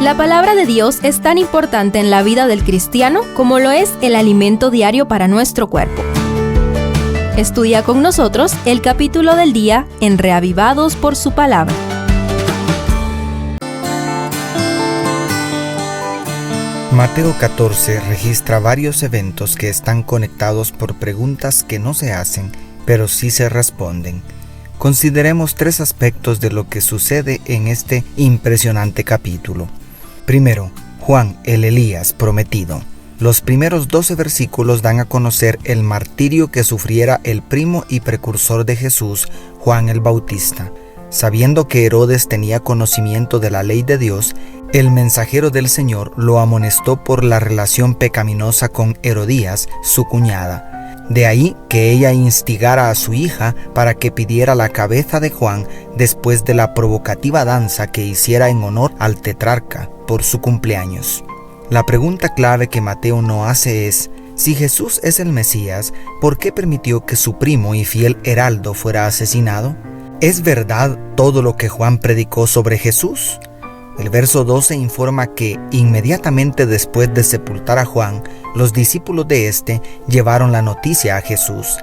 La palabra de Dios es tan importante en la vida del cristiano como lo es el alimento diario para nuestro cuerpo. Estudia con nosotros el capítulo del día en Reavivados por su palabra. Mateo 14 registra varios eventos que están conectados por preguntas que no se hacen, pero sí se responden. Consideremos 3 aspectos de lo que sucede en este impresionante capítulo. Primero, Juan, el Elías prometido. Los primeros 12 versículos dan a conocer el martirio que sufriera el primo y precursor de Jesús, Juan el Bautista. Sabiendo que Herodes tenía conocimiento de la ley de Dios, el mensajero del Señor lo amonestó por la relación pecaminosa con Herodías, su cuñada. De ahí que ella instigara a su hija para que pidiera la cabeza de Juan después de la provocativa danza que hiciera en honor al tetrarca por su cumpleaños. La pregunta clave que Mateo no hace es: si Jesús es el Mesías, ¿por qué permitió que su primo y fiel heraldo fuera asesinado? ¿Es verdad todo lo que Juan predicó sobre Jesús? El verso 12 informa que inmediatamente después de sepultar a Juan, los discípulos de éste llevaron la noticia a Jesús.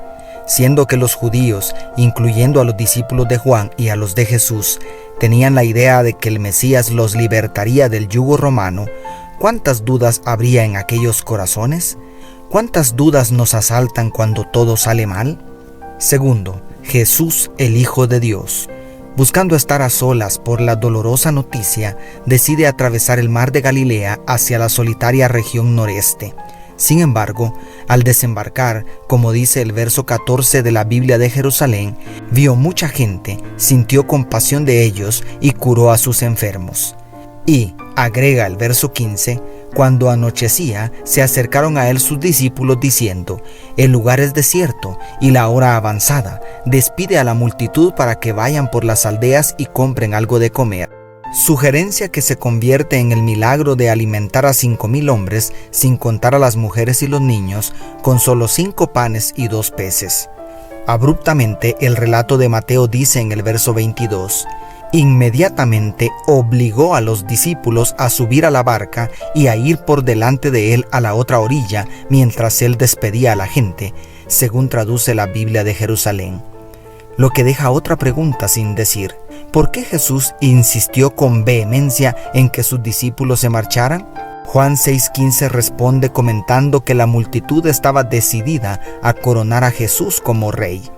Siendo que los judíos, incluyendo a los discípulos de Juan y a los de Jesús, tenían la idea de que el Mesías los libertaría del yugo romano, ¿cuántas dudas habría en aquellos corazones? ¿Cuántas dudas nos asaltan cuando todo sale mal? Segundo, Jesús, el Hijo de Dios. Buscando estar a solas por la dolorosa noticia, decide atravesar el mar de Galilea hacia la solitaria región noreste. Sin embargo, al desembarcar, como dice el verso 14 de la Biblia de Jerusalén, vio mucha gente, sintió compasión de ellos y curó a sus enfermos. Y, agrega el verso 15, cuando anochecía, se acercaron a él sus discípulos diciendo: el lugar es desierto y la hora avanzada, despide a la multitud para que vayan por las aldeas y compren algo de comer. Sugerencia que se convierte en el milagro de alimentar a 5,000 hombres, sin contar a las mujeres y los niños, con solo 5 panes y 2 peces. Abruptamente, el relato de Mateo dice en el verso 22: inmediatamente obligó a los discípulos a subir a la barca y a ir por delante de él a la otra orilla, mientras él despedía a la gente, según traduce la Biblia de Jerusalén. Lo que deja otra pregunta sin decir: ¿por qué Jesús insistió con vehemencia en que sus discípulos se marcharan? Juan 6:15 responde comentando que la multitud estaba decidida a coronar a Jesús como rey.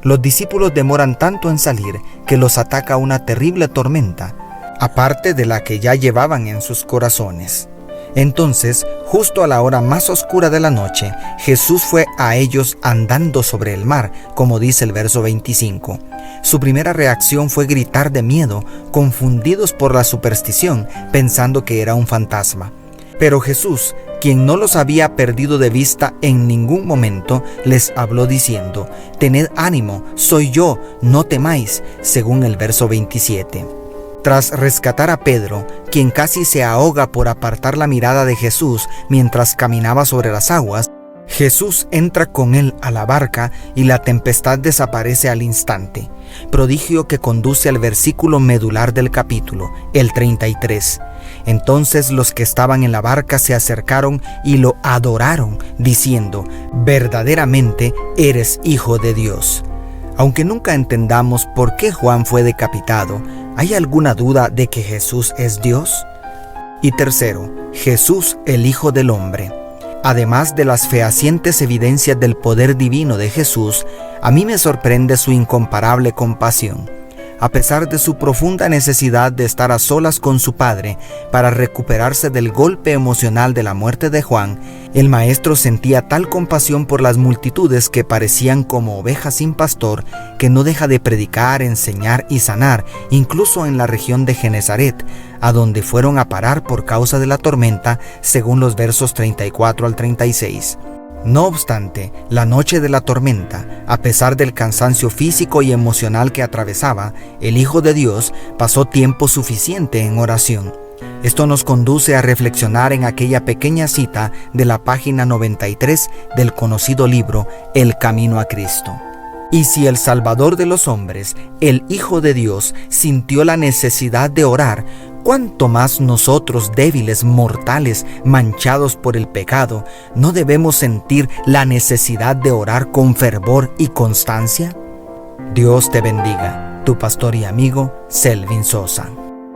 Los discípulos demoran tanto en salir que los ataca una terrible tormenta, aparte de la que ya llevaban en sus corazones. Entonces, justo a la hora más oscura de la noche, Jesús fue a ellos andando sobre el mar, como dice el verso 25. Su primera reacción fue gritar de miedo, confundidos por la superstición, pensando que era un fantasma. Pero Jesús, quien no los había perdido de vista en ningún momento, les habló diciendo: tened ánimo, soy yo, no temáis, según el verso 27. Tras rescatar a Pedro, quien casi se ahoga por apartar la mirada de Jesús mientras caminaba sobre las aguas, Jesús entra con él a la barca y la tempestad desaparece al instante. Prodigio que conduce al versículo medular del capítulo, el 33. Entonces los que estaban en la barca se acercaron y lo adoraron, diciendo: verdaderamente eres Hijo de Dios. Aunque nunca entendamos por qué Juan fue decapitado, ¿hay alguna duda de que Jesús es Dios? Y tercero, Jesús, el Hijo del Hombre. Además de las fehacientes evidencias del poder divino de Jesús, a mí me sorprende su incomparable compasión. A pesar de su profunda necesidad de estar a solas con su Padre para recuperarse del golpe emocional de la muerte de Juan, el maestro sentía tal compasión por las multitudes que parecían como ovejas sin pastor, que no deja de predicar, enseñar y sanar, incluso en la región de Genezaret, a donde fueron a parar por causa de la tormenta, según los versos 34 al 36. No obstante, la noche de la tormenta, a pesar del cansancio físico y emocional que atravesaba, el Hijo de Dios pasó tiempo suficiente en oración. Esto nos conduce a reflexionar en aquella pequeña cita de la página 93 del conocido libro El Camino a Cristo. Y si el Salvador de los hombres, el Hijo de Dios, sintió la necesidad de orar, ¿cuánto más nosotros, débiles, mortales, manchados por el pecado, no debemos sentir la necesidad de orar con fervor y constancia? Dios te bendiga. Tu pastor y amigo, Selvin Sosa.